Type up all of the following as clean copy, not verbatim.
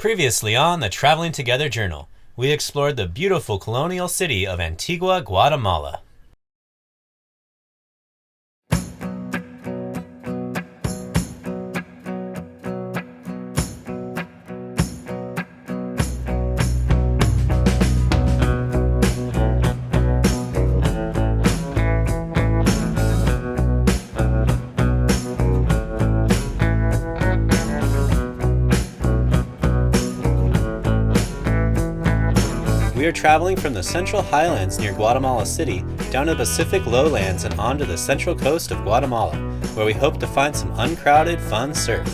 Previously on the Traveling Together Journal, we explored the beautiful colonial city of Antigua, Guatemala. We are traveling from the Central Highlands near Guatemala City down to the Pacific lowlands and onto the central coast of Guatemala, where we hope to find some uncrowded, fun surf.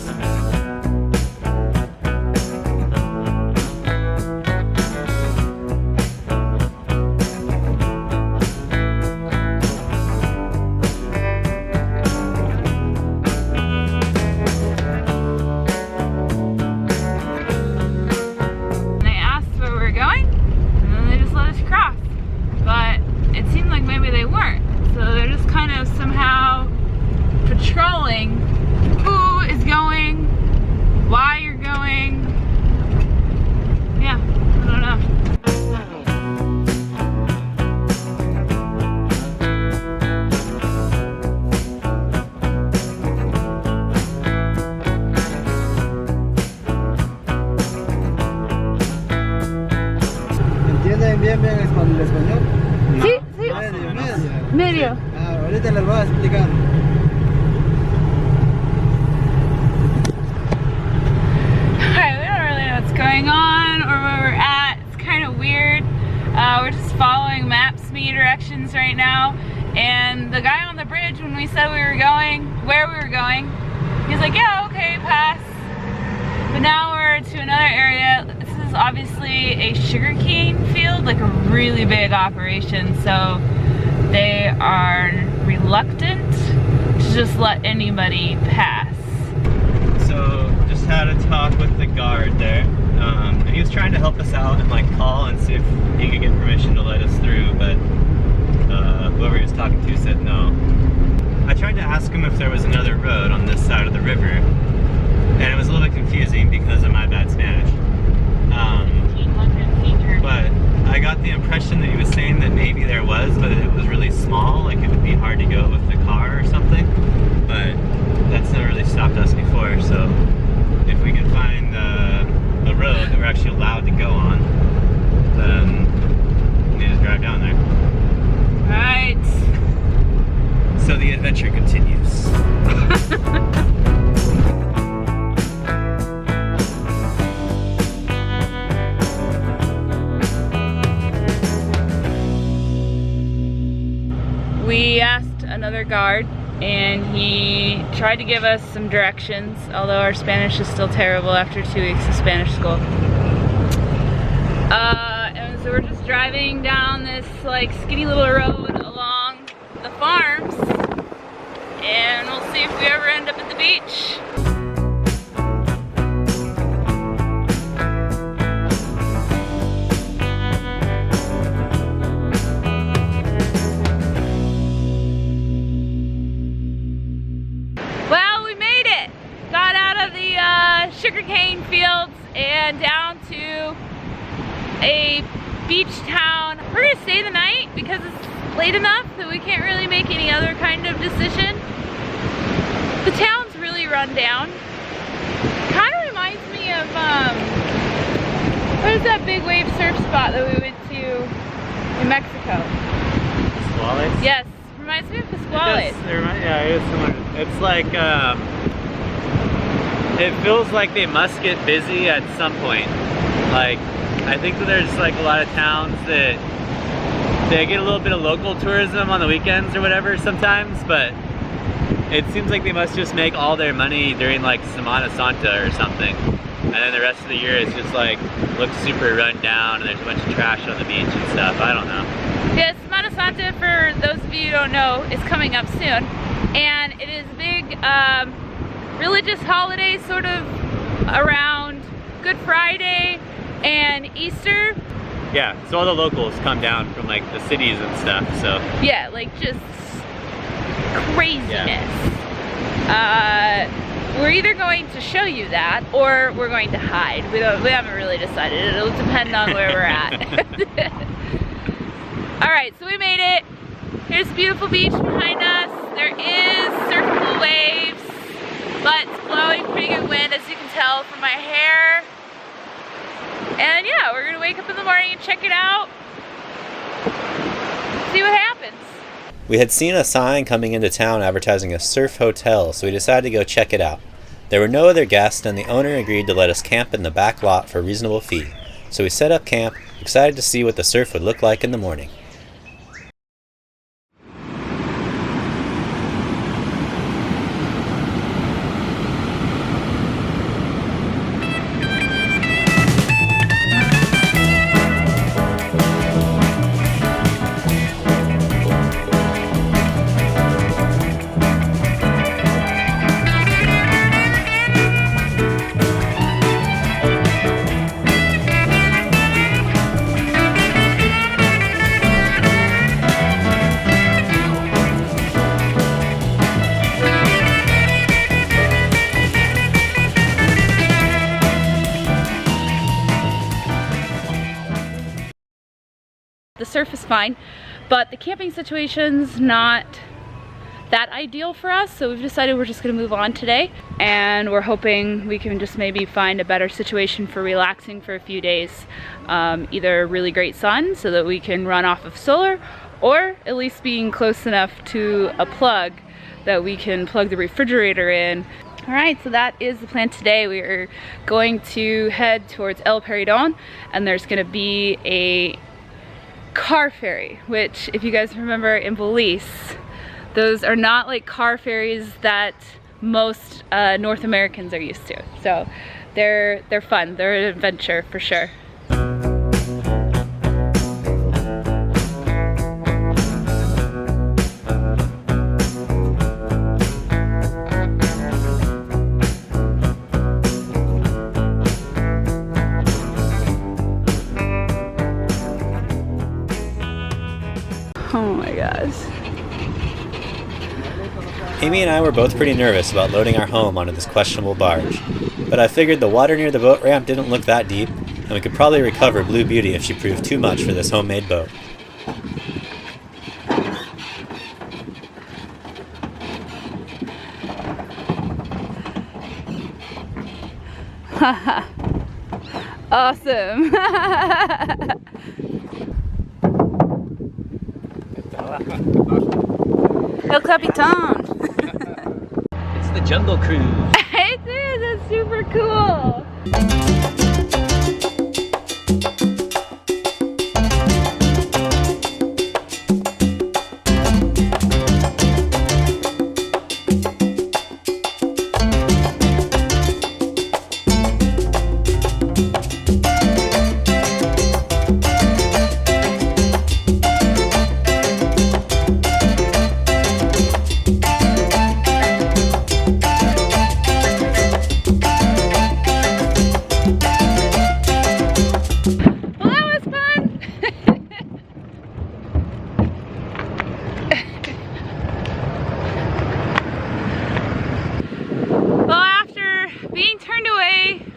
Patrolling who is going, why you're going. Yeah, I don't know. ¿Entienden bien el español? Sí, sí. Medio. Ahorita les voy a explicar. Going on or where we're at. It's kind of weird. We're just following Maps.me directions right now, and the guy on the bridge, when we said we were going where we were going, he's like, yeah, okay, pass. But now we're to another area. This is obviously a sugarcane field, like a really big operation, so they are reluctant to just let anybody pass. So just had a talk with the guard there. And he was trying to help us out and like call and see if he could get permission to let us through, but whoever he was talking to said no. I tried to ask him if there was another road on this side of the river, and it was a little bit confusing because of my bad Spanish. But I got the impression that he was saying that maybe there was, but it was really small, like it would be hard to go with the car or something, but that's never really stopped us before, so if we can find a road that we're actually allowed to go on, then we just drive down there. Right. So the adventure continues. We asked another guard, and he tried to give us some directions, although our Spanish is still terrible after 2 weeks of Spanish school. And so we're just driving down this like skinny little road along the farms, and we'll see if we ever end up at the beach. Sugarcane fields and down to a beach town. We're gonna stay the night because it's late enough that we can't really make any other kind of decision. The town's really run down. Kind of reminds me of what is that big wave surf spot that we went to in Mexico? Pasquales? Yes, reminds me of Pasquales. Yeah, it is similar. It's like it feels like they must get busy at some point. Like, I think that there's like a lot of towns that they get a little bit of local tourism on the weekends or whatever sometimes, but it seems like they must just make all their money during like Semana Santa or something. And then the rest of the year is just like, looks super run down and there's a bunch of trash on the beach and stuff. I don't know. Yeah, Semana Santa, for those of you who don't know, is coming up soon. And it is a big, religious holidays sort of around Good Friday and Easter. Yeah, so all the locals come down from like the cities and stuff, so. Yeah, like just craziness. Yeah. we're either going to show you that or we're going to hide. We haven't really decided. It'll depend on where we're at. Alright, so we made it. Here's a beautiful beach behind us. There is surfable waves, but it's blowing pretty good wind, as you can tell from my hair. And yeah, we're gonna wake up in the morning and check it out. See what happens. We had seen a sign coming into town advertising a surf hotel, so we decided to go check it out. There were no other guests, and the owner agreed to let us camp in the back lot for a reasonable fee. So we set up camp, excited to see what the surf would look like in the morning. The surf is fine, but the camping situation's not that ideal for us, so we've decided we're just gonna move on today, and we're hoping we can just maybe find a better situation for relaxing for a few days. Either really great sun so that we can run off of solar, or at least being close enough to a plug that we can plug the refrigerator in. Alright, so that is the plan today. We are going to head towards El.48, and there's gonna be a car ferry, which, if you guys remember in Belize, those are not like car ferries that most North Americans are used to. So they're fun. They're an adventure for sure. Oh my gosh. Amy and I were both pretty nervous about loading our home onto this questionable barge, but I figured the water near the boat ramp didn't look that deep, and we could probably recover Blue Beauty if she proved too much for this homemade boat. Haha. Awesome. El Capitan. It's the Jungle Cruise. It is. It's super cool.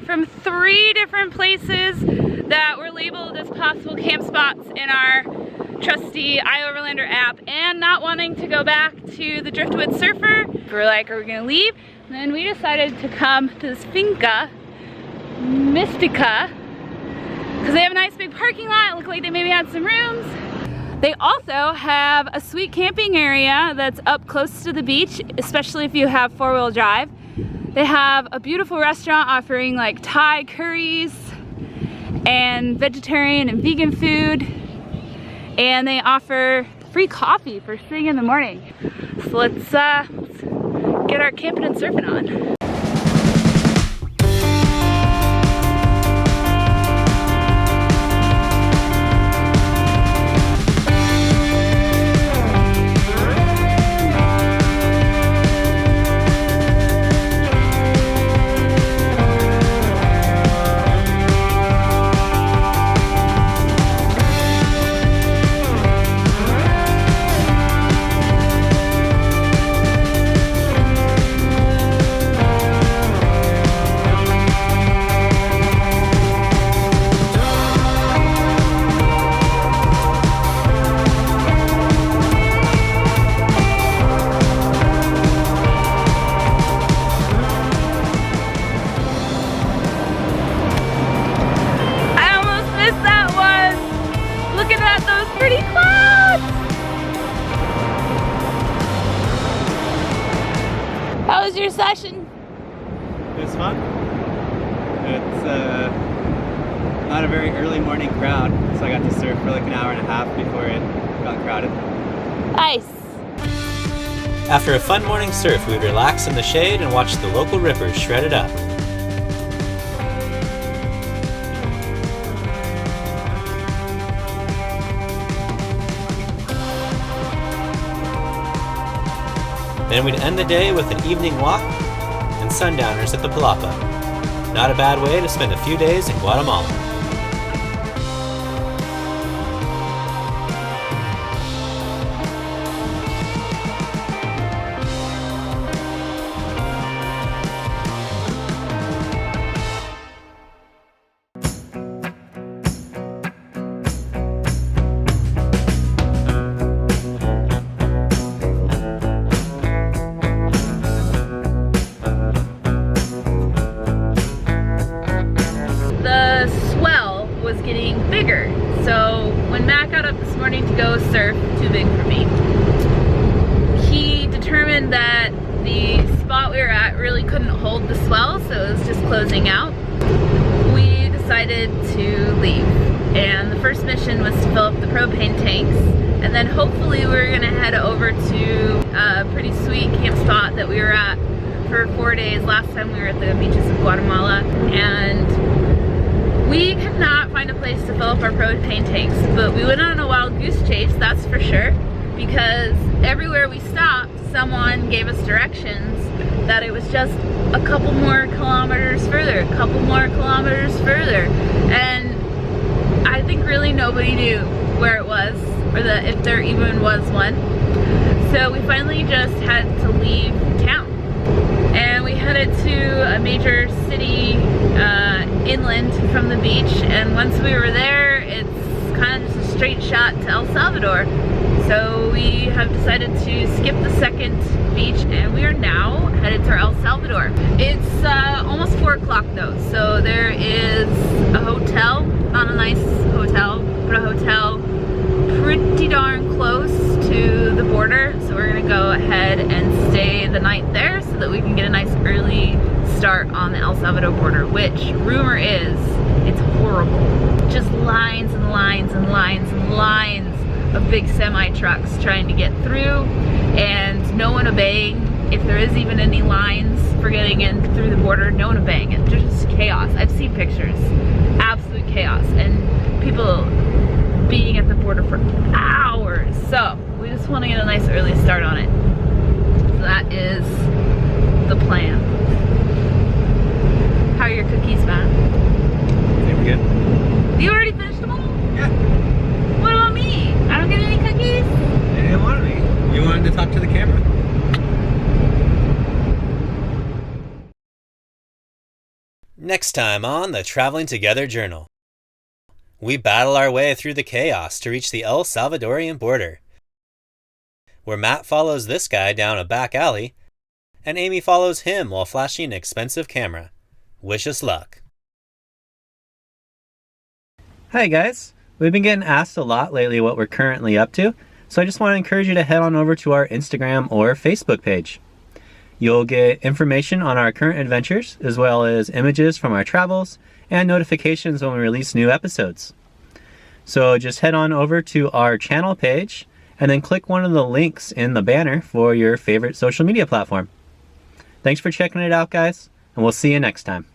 From 3 different places that were labeled as possible camp spots in our trusty iOverlander app, and not wanting to go back to the Driftwood Surfer, we're like, are we gonna leave? And then we decided to come to this Finca Mystica because they have a nice big parking lot. It looked like they maybe had some rooms. They also have a sweet camping area that's up close to the beach, especially if you have 4-wheel drive. They have a beautiful restaurant offering like Thai curries and vegetarian and vegan food. And they offer free coffee first thing in the morning. So let's get our camping and surfing on. session? It was fun. It's not a very early morning crowd, so I got to surf for like an hour and a half before it got crowded. Nice. After a fun morning surf, we'd relax in the shade and watch the local rippers shred it up. Then we'd end the day with an evening walk and sundowners at the Palapa. Not a bad way to spend a few days in Guatemala. Getting bigger. So when Matt got up this morning to go surf, too big for me, he determined that the spot we were at really couldn't hold the swell, so it was just closing out. We decided to leave, and the first mission was to fill up the propane tanks, and then hopefully we were gonna head over to a pretty sweet camp spot that we were at for 4 days last time we were at the beaches of Guatemala, and we could not find a place to fill up our propane tanks, but we went on a wild goose chase, that's for sure, because everywhere we stopped, someone gave us directions that it was just a couple more kilometers further, a couple more kilometers further, and I think really nobody knew where it was, or if there even was one. So we finally just had to leave town, and we headed to a major city inland from the beach, and once we were there, it's kind of just a straight shot to El Salvador. So we have decided to skip the second beach, and we are now headed to El Salvador. It's almost 4 o'clock though, so there is a hotel, not a nice hotel, but a hotel pretty darn close to the border, so we're gonna go ahead and stay the night there so that we can get a nice early start on the El Salvador border, which rumor is it's horrible. Just lines and lines and lines and lines of big semi trucks trying to get through, and no one obeying. If there is even any lines for getting in through the border, no one obeying it. There's just chaos. I've seen pictures, absolute chaos, and people being at the border for hours. So we just want to get a nice early start on it. So that is the plan. How are your cookies, Matt? They were good. You already finished them all? Yeah. What about me? I don't get any cookies? You didn't want me. You wanted to talk to the camera. Next time on the Traveling Together Journal. We battle our way through the chaos to reach the El Salvadorian border, where Matt follows this guy down a back alley, and Amy follows him while flashing an expensive camera. Wish us luck. Hi guys, we've been getting asked a lot lately what we're currently up to, so I just want to encourage you to head on over to our Instagram or Facebook page. You'll get information on our current adventures, as well as images from our travels, and notifications when we release new episodes. So just head on over to our channel page, and then click one of the links in the banner for your favorite social media platform. Thanks for checking it out, guys, and we'll see you next time.